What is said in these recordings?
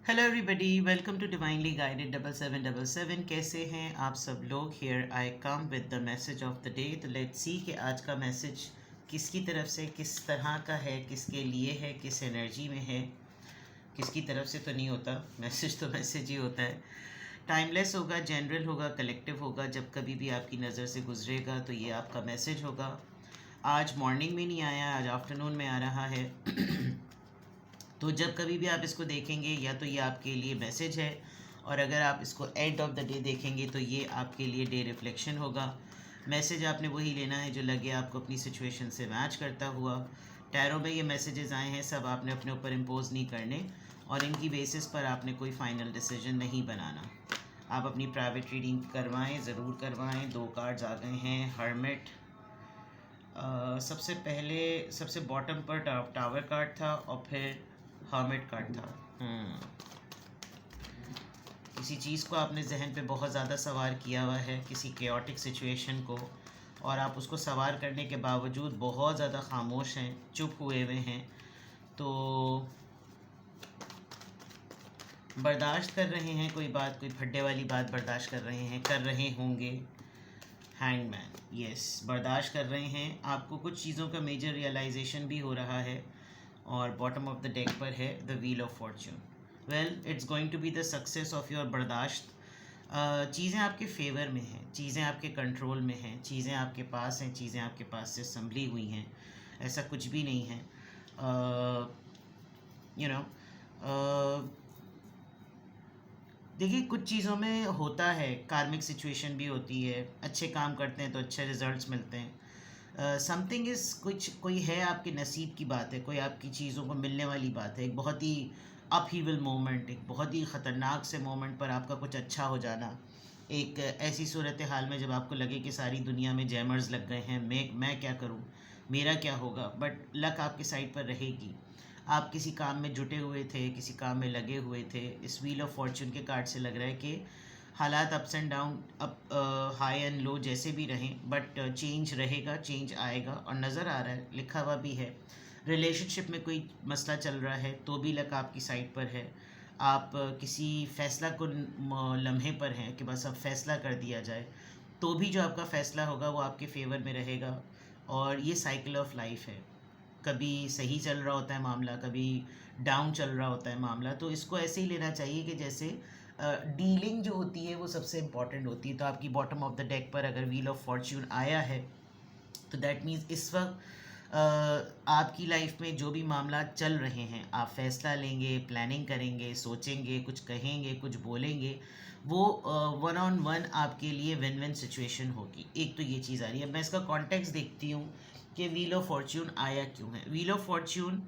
Hello everybody, welcome to divinely guided 7777। कैसे हैं आप सब लोग? Here I come with the message of the day. तो लेट्स सी कि आज का मैसेज किसकी तरफ से, किस तरह का है, किसके लिए है, किस एनर्जी में है। किसकी तरफ से तो नहीं होता, मैसेज तो मैसेज ही होता है। टाइमलेस होगा, जनरल होगा, कलेक्टिव होगा। जब कभी भी आपकी नज़र से गुजरेगा तो ये आपका मैसेज होगा। आज मॉर्निंग में नहीं आया, आज आफ्टरनून में आ रहा है। तो जब कभी भी आप इसको देखेंगे या तो ये आपके लिए मैसेज है, और अगर आप इसको एंड ऑफ द डे देखेंगे तो ये आपके लिए डे रिफ्लेक्शन होगा। मैसेज आपने वही लेना है जो लगे आपको अपनी सिचुएशन से मैच करता हुआ। टैरो में ये मैसेजेस आए हैं, सब आपने अपने ऊपर इम्पोज नहीं करने, और इनकी बेसिस पर आपने कोई फाइनल डिसीजन नहीं बनाना। आप अपनी प्राइवेट रीडिंग करवाएं, ज़रूर करवाएं। दो कार्ड्स आ गए हैं, हर्मिट। सबसे पहले सबसे बॉटम पर टावर कार्ड था और फिर हर्मिट कार्ड था। किसी चीज़ को आपने जहन पे बहुत ज़्यादा सवार किया हुआ है, किसी केओटिक सिचुएशन को, और आप उसको सवार करने के बावजूद बहुत ज़्यादा खामोश हैं, चुप हुए हुए हैं। तो बर्दाश्त कर रहे हैं कोई बात, कोई फड्डे वाली बात बर्दाश्त कर रहे हैं, कर रहे होंगे। हैंगमैन, यस, बर्दाश्त कर रहे हैं। आपको कुछ चीज़ों का मेजर रियलाइजेशन भी हो रहा है। और बॉटम ऑफ द डेक पर है the wheel of fortune. Well, it's going to be the success of your बर्दाश्त। चीज़ें आपके फेवर में हैं, चीज़ें आपके कंट्रोल में हैं, चीज़ें आपके पास हैं, चीज़ें आपके पास से संभली हुई हैं। ऐसा कुछ भी नहीं है। यू नो देखिए, कुछ चीज़ों में होता है, कार्मिक सिचुएशन भी होती है। अच्छे काम करते हैं तो अच्छे रिजल्ट्स मिलते हैं। समथिंग इज़, कुछ कोई है आपके नसीब की बात है, कोई आपकी चीज़ों को मिलने वाली बात है। एक बहुत ही अपहीवल मोमेंट, एक बहुत ही ख़तरनाक से मोमेंट पर आपका कुछ अच्छा हो जाना। एक ऐसी सूरत हाल में जब आपको लगे कि सारी दुनिया में जैमर्स लग गए हैं, मैं क्या करूं, मेरा क्या होगा, बट लक आपके साइड पर रहेगी। आप किसी काम में जुटे हुए थे, किसी काम में लगे हुए थे। इस व्हील ऑफ फॉर्च्यून के कार्ड से लग रहा है कि हालात ups and down, up high and low जैसे भी रहें, बट चेंज रहेगा, चेंज आएगा। और नज़र आ रहा है, लिखा हुआ भी है। रिलेशनशिप में कोई मसला चल रहा है तो भी लक आपकी साइड पर है। आप किसी फ़ैसला को लम्हे पर हैं कि बस अब फ़ैसला कर दिया जाए, तो भी जो आपका फ़ैसला होगा वो आपके फेवर में रहेगा। और ये साइकिल ऑफ लाइफ है, कभी सही चल रहा होता है मामला, कभी डाउन चल रहा होता है मामला। तो इसको ऐसे ही लेना चाहिए कि जैसे डीलिंग जो होती है वो सबसे इम्पॉर्टेंट होती है। तो आपकी बॉटम ऑफ द डेक पर अगर व्हील ऑफ फॉर्च्यून आया है तो दैट मीन्स इस वक्त आपकी लाइफ में जो भी मामला चल रहे हैं, आप फैसला लेंगे, प्लानिंग करेंगे, सोचेंगे, कुछ कहेंगे, कुछ बोलेंगे, वो वन ऑन वन आपके लिए विन विन सिचुएशन होगी। एक तो ये चीज़ आ रही है। मैं इसका कॉन्टेक्स्ट देखती हूँ कि व्हील ऑफ फॉर्च्यून आया क्यों है। व्हील ऑफ फॉर्च्यून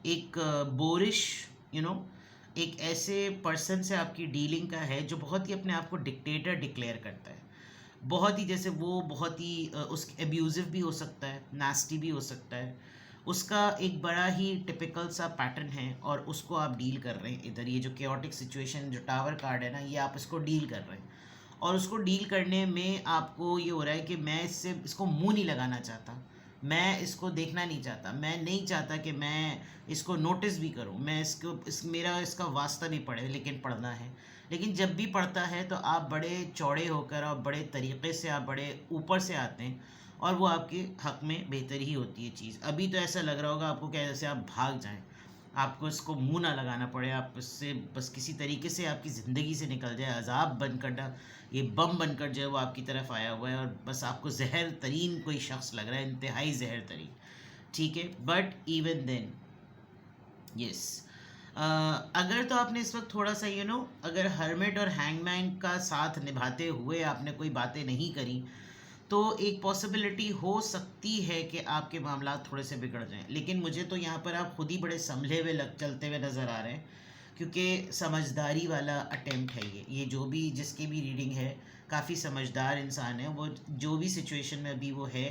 एक बोरिश, यू नो एक ऐसे पर्सन से आपकी डीलिंग का है जो बहुत ही अपने आप को डिक्टेटर डिक्लेयर करता है। बहुत ही, जैसे वो बहुत ही उस एब्यूज़िव भी हो सकता है, नास्टी भी हो सकता है। उसका एक बड़ा ही टिपिकल सा पैटर्न है, और उसको आप डील कर रहे हैं इधर। ये जो केओटिक सिचुएशन, जो टावर कार्ड है ना, ये आप इसको डील कर रहे हैं। और उसको डील करने में आपको ये हो रहा है कि मैं इसको मुंह नहीं लगाना चाहता, मैं इसको देखना नहीं चाहता, मैं नहीं चाहता कि मैं इसको नोटिस भी करूं, मैं मेरा इसका वास्ता भी पड़े, लेकिन पढ़ना है। लेकिन जब भी पढ़ता है तो आप बड़े चौड़े होकर और बड़े तरीक़े से, आप बड़े ऊपर से आते हैं, और वो आपके हक़ में बेहतर ही होती है चीज़। अभी तो ऐसा लग रहा होगा आपको कि जैसे आप भाग जाएं, आपको इसको मुंह ना लगाना पड़े, आप इससे बस किसी तरीके से आपकी ज़िंदगी से निकल जाए। अजाब बनकर ना, ये बम बनकर जो है वो आपकी तरफ आया हुआ है, और बस आपको जहर तरीन कोई शख्स लग रहा है, इंतहाई जहर तरीन। ठीक है, बट इवन देन, यस, अगर तो आपने इस वक्त थोड़ा सा अगर हर्मिट और हैंगमैन का साथ निभाते हुए आपने कोई बातें नहीं करी, तो एक पॉसिबिलिटी हो सकती है कि आपके मामला थोड़े से बिगड़ जाएं। लेकिन मुझे तो यहाँ पर आप खुद ही बड़े संभले हुए चलते हुए नज़र आ रहे हैं, क्योंकि समझदारी वाला अटेम्प्ट है ये जो भी, जिसकी भी रीडिंग है, काफ़ी समझदार इंसान है वो। जो भी सिचुएशन में अभी वो है,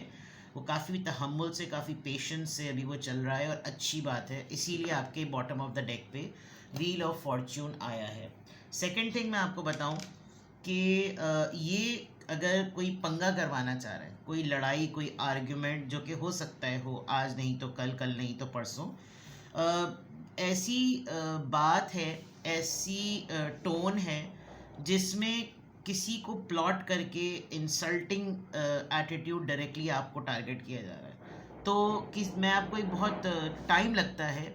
वो काफ़ी तहम्मुल से, काफ़ी पेशेंस से अभी वो चल रहा है, और अच्छी बात है। इसीलिए आपके बॉटम ऑफ द डेक पे व्हील ऑफ फॉर्च्यून आया है। सेकेंड थिंग मैं आपको बताऊं कि ये अगर कोई पंगा करवाना चाह रहा है, कोई लड़ाई, कोई आर्ग्यूमेंट, जो कि हो सकता है हो आज नहीं तो कल, कल नहीं तो परसों, ऐसी बात है ऐसी टोन है जिसमें किसी को प्लॉट करके इंसल्टिंग एटीट्यूड डायरेक्टली आपको टारगेट किया जा रहा है। तो मैं आपको एक बहुत टाइम लगता है।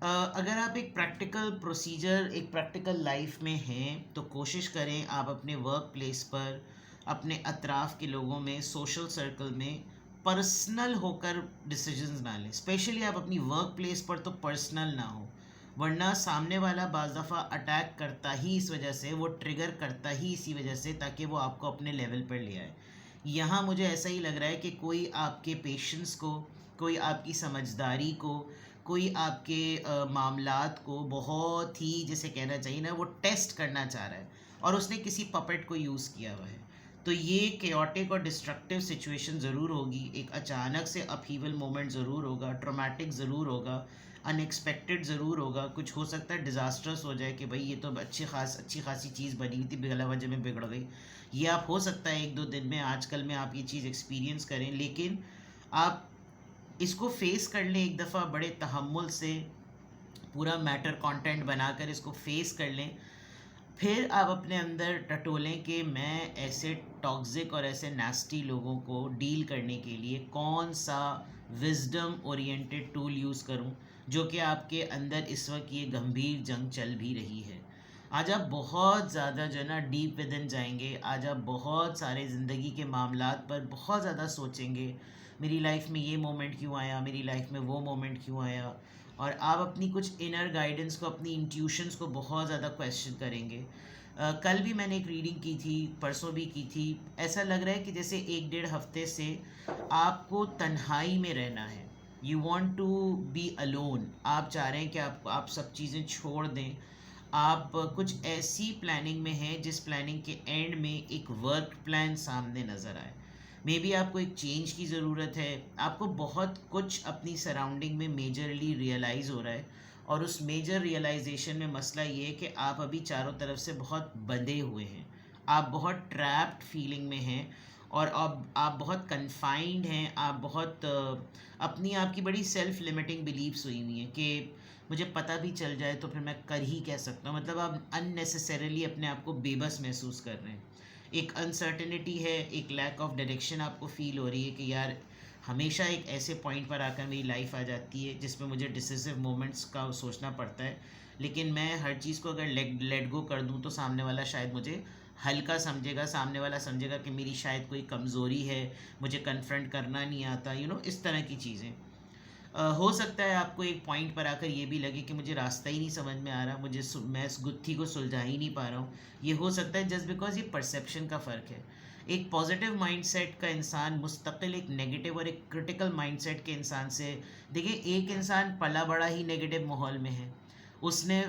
अगर आप एक प्रैक्टिकल प्रोसीजर, एक प्रैक्टिकल लाइफ में हैं, तो कोशिश करें आप अपने वर्क प्लेस पर, अपने अतराफ़ के लोगों में, सोशल सर्कल में पर्सनल होकर डिसीजंस ना लें। स्पेशली आप अपनी वर्क प्लेस पर तो पर्सनल ना हो, वरना सामने वाला बाज़ दफ़ा अटैक करता ही इस वजह से, वो ट्रिगर करता ही इसी वजह से ताकि वो आपको अपने लेवल पर ले आए। यहाँ मुझे ऐसा ही लग रहा है कि कोई आपके पेशेंस को, कोई आपकी समझदारी को, कोई आपके मामलात को बहुत ही, जैसे कहना चाहिए ना, वो टेस्ट करना चाह रहा है और उसने किसी पपेट को यूज़ किया हुआ है। तो ये केओटिक और डिस्ट्रक्टिव सिचुएशन ज़रूर होगी, एक अचानक से अपहीवल मोमेंट ज़रूर होगा, ट्रॉमेटिक ज़रूर होगा, अनएक्सपेक्टेड ज़रूर होगा। कुछ हो सकता है डिज़ास्ट्रस हो जाए कि भाई ये तो अच्छी खासी चीज़ बनी हुई थी, बिला वजह में बिगड़ गई। ये आप हो सकता है एक दो दिन में, आजकल में आप ये चीज़ एक्सपीरियंस करें, लेकिन आप इसको फेस कर लें एक दफ़ा बड़े तहम्मुल से, पूरा मैटर कंटेंट बनाकर इसको फेस कर लें। फिर आप अपने अंदर टटोलें कि मैं ऐसे टॉक्सिक और ऐसे नास्टी लोगों को डील करने के लिए कौन सा विजडम ओरिएंटेड टूल यूज़ करूं, जो कि आपके अंदर इस वक्त ये गंभीर जंग चल भी रही है। आज आप बहुत ज़्यादा जो है ना डीप विद इन जाएंगे, आज आप बहुत सारे ज़िंदगी के मामलात पर बहुत ज़्यादा सोचेंगे, मेरी लाइफ में ये मोमेंट क्यों आया, मेरी लाइफ में वो मोमेंट क्यों आया, और आप अपनी कुछ इनर गाइडेंस को, अपनी इंट्यूशंस को बहुत ज़्यादा क्वेश्चन करेंगे। कल भी मैंने एक रीडिंग की थी, परसों भी की थी। ऐसा लग रहा है कि जैसे एक डेढ़ हफ्ते से आपको तन्हाई में रहना है, you want to be alone. आप चाह रहे हैं कि आप सब चीज़ें छोड़ दें। आप कुछ ऐसी प्लानिंग में हैं जिस प्लानिंग के एंड में एक वर्क प्लान सामने नज़र आए। मे बी आपको एक चेंज की ज़रूरत है, आपको बहुत कुछ अपनी सराउंडिंग में मेजरली रियलाइज़ हो रहा है, और उस मेजर रियलाइजेशन में मसला ये है कि आप अभी चारों तरफ से बहुत बंधे हुए हैं, आप बहुत ट्रैप्ड फीलिंग में हैं, और अब आप बहुत कन्फाइंड हैं, आप बहुत अपनी आपकी बड़ी सेल्फ लिमिटिंग बिलीव्स हुई हुई हैं कि मुझे पता भी चल जाए तो फिर मैं कर ही कह सकता हूँ। मतलब आप अननेसेसरीली अपने आप को बेबस महसूस कर रहे हैं, एक अनसर्टेनिटी है, एक लैक ऑफ डायरेक्शन आपको फील हो रही है कि यार हमेशा एक ऐसे पॉइंट पर आकर मेरी लाइफ आ जाती है जिसमें मुझे डिसिसिव मोमेंट्स का सोचना पड़ता है, लेकिन मैं हर चीज़ को अगर लेट गो कर दूं तो सामने वाला शायद मुझे हल्का समझेगा, सामने वाला समझेगा कि मेरी शायद कोई कमज़ोरी है, मुझे कन्फ्रंट करना नहीं आता, इस तरह की चीज़ें। हो सकता है आपको एक पॉइंट पर आकर ये भी लगे कि मुझे रास्ता ही नहीं समझ में आ रहा, मैं इस गुत्थी को सुलझा ही नहीं पा रहा हूँ। ये हो सकता है जस्ट बिकॉज ये परसेप्शन का फ़र्क है। एक पॉजिटिव माइंडसेट का इंसान मुस्तकिल एक नेगेटिव और एक क्रिटिकल माइंडसेट के इंसान से, देखिए एक इंसान पला बड़ा ही नेगेटिव माहौल में है, उसने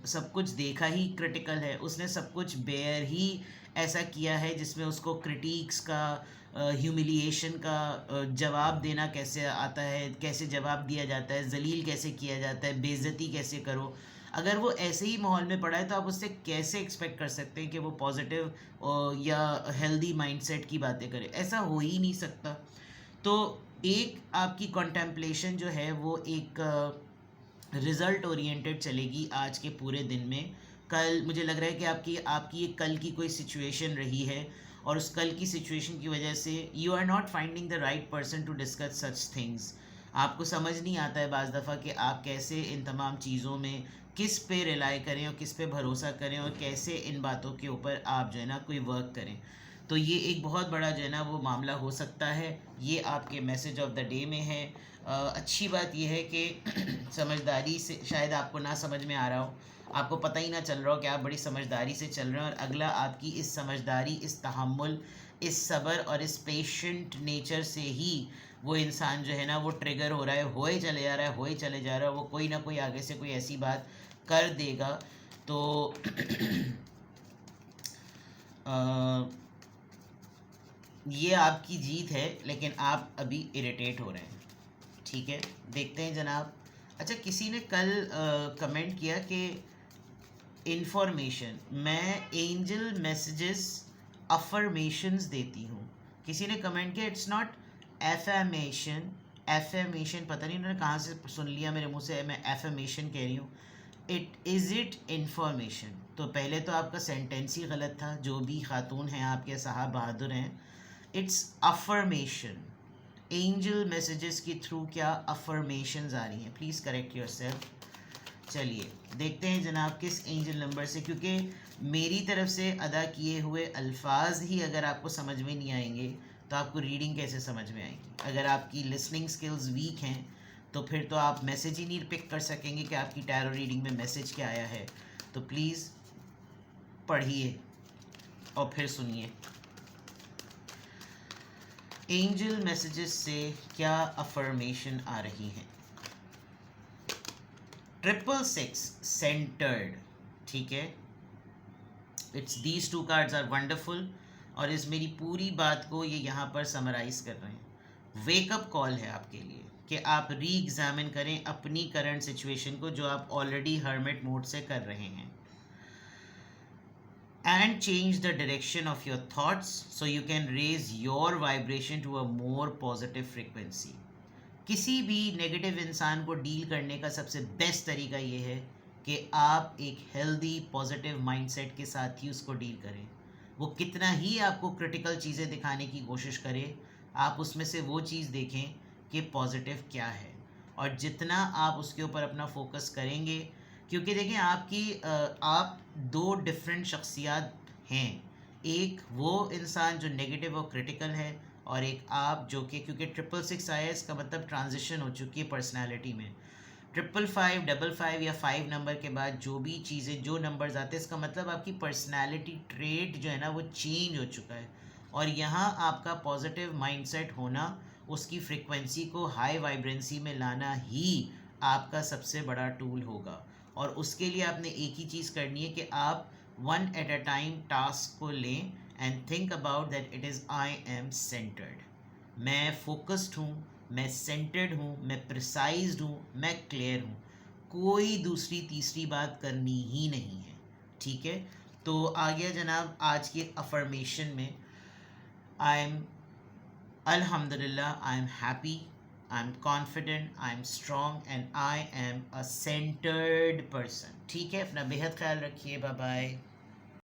सब कुछ देखा ही क्रिटिकल है, उसने सब कुछ बेयर ही ऐसा किया है जिसमें उसको क्रिटिक्स का, ह्यूमिलिएशन का जवाब देना कैसे आता है, कैसे जवाब दिया जाता है, जलील कैसे किया जाता है, बेइज्जती कैसे करो। अगर वो ऐसे ही माहौल में पड़ा है तो आप उससे कैसे एक्सपेक्ट कर सकते हैं कि वो पॉजिटिव या हेल्दी माइंडसेट की बातें करे, ऐसा हो ही नहीं सकता। तो एक आपकी कॉन्टेम्पलेशन जो है वो एक रिज़ल्ट ओरिएंटेड चलेगी आज के पूरे दिन में। कल मुझे लग रहा है कि आपकी एक कल की कोई सिचुएशन रही है, और उस कल की सिचुएशन की वजह से you are not finding the right person to discuss such things. आपको समझ नहीं आता है बाज़ दफ़ा कि आप कैसे इन तमाम चीज़ों में किस पे रिलाई करें और किस पे भरोसा करें, और कैसे इन बातों के ऊपर आप जो है ना कोई वर्क करें। तो ये एक बहुत बड़ा जो है ना वो मामला हो सकता है। ये आपके मैसेज ऑफ द डे में है। अच्छी बात यह है कि समझदारी से शायद आपको ना समझ में आ रहा हो, आपको पता ही ना चल रहा हो कि आप बड़ी समझदारी से चल रहे हैं, और अगला आपकी इस समझदारी, इस तहम्मुल, इस सब्र और इस पेशेंट नेचर से ही वो इंसान जो है ना वो ट्रिगर हो रहा है, होए चले जा रहा है, होए चले जा रहा है, वो कोई ना कोई आगे से कोई ऐसी बात कर देगा। तो ये आपकी जीत है, लेकिन आप अभी इरिटेट हो रहे हैं, ठीक है। देखते हैं जनाब। अच्छा, किसी ने कल कमेंट किया कि इन्फॉर्मेशन, मैं एंजल मैसेजेस अफर्मेशंस देती हूँ। किसी ने कमेंट किया इट्स नॉट एफर्मेशन। एफर्मेशन पता नहीं उन्होंने कहाँ से सुन लिया मेरे मुंह से, मैं एफर्मेशन कह रही हूँ। It information? तो पहले तो आपका सेंटेंस ही गलत था, जो भी खातून हैं आपके साहब बहादुर हैं. It's affirmation. एंजल मैसेजेस के थ्रू क्या अफर्मेशंस आ रही हैं? Please correct your self. चलिए देखते हैं जनाब किस एंजल नंबर से, क्योंकि मेरी तरफ से अदा किए हुए अल्फाज ही अगर आपको समझ में नहीं आएंगे तो आपको रीडिंग कैसे समझ में आएगी? अगर आपकी लिसनिंग स्किल्स वीक हैं तो फिर तो आप मैसेज ही नहीं पिक कर सकेंगे कि आपकी टैरो रीडिंग में मैसेज क्या आया है. तो प्लीज़ पढ़िए और फिर सुनिए. एंजल मैसेजेस से क्या अफर्मेशन आ रही हैं? 666 सेंटर्ड. ठीक है, it's these two cards are wonderful. और इस मेरी पूरी बात को ये यहाँ पर समराइज कर रहे हैं. वेकअप कॉल है आपके लिए कि आप री एग्जामिन करें अपनी करंट सिचुएशन को, जो आप ऑलरेडी हर्मिट मोड से कर रहे हैं. And change the direction of your thoughts so you can raise your vibration to a more positive frequency. किसी भी नेगेटिव इंसान को डील करने का सबसे बेस्ट तरीका ये है कि आप एक हेल्दी पॉजिटिव माइंडसेट के साथ ही उसको डील करें. वो कितना ही आपको क्रिटिकल चीज़ें दिखाने की कोशिश करे, आप उसमें से वो चीज़ देखें कि पॉजिटिव क्या है. और जितना आप उसके ऊपर अपना फोकस करेंगे, क्योंकि देखें आप दो डिफरेंट शख्सियात हैं. एक वो इंसान जो नेगेटिव और क्रिटिकल है, और एक आप जो कि, क्योंकि 666 आया इसका मतलब ट्रांजिशन हो चुकी है पर्सनालिटी में. 555 55 या 5 नंबर के बाद जो भी चीज़ें जो नंबर्स आते हैं, इसका मतलब आपकी पर्सनालिटी ट्रेट जो है ना वो चेंज हो चुका है. और यहाँ आपका पॉजिटिव माइंडसेट होना, उसकी फ्रिक्वेंसी को हाई वाइब्रेंसी में लाना ही आपका सबसे बड़ा टूल होगा. और उसके लिए आपने एक ही चीज़ करनी है कि आप one at a time task को लें and think about that it is I am centred. मैं फोकस्ड हूँ, मैं सेंटर्ड हूँ, मैं प्रिसाइज्ड हूँ, मैं क्लियर हूँ. कोई दूसरी तीसरी बात करनी ही नहीं है. ठीक है, तो आ गया जनाब आज के अफर्मेशन में. आई एम अल्हम्दुलिल्लाह, I am happy, I am confident, I am strong and I am a centred person. ठीक है, अपना बेहद ख्याल रखिए. Bye bye.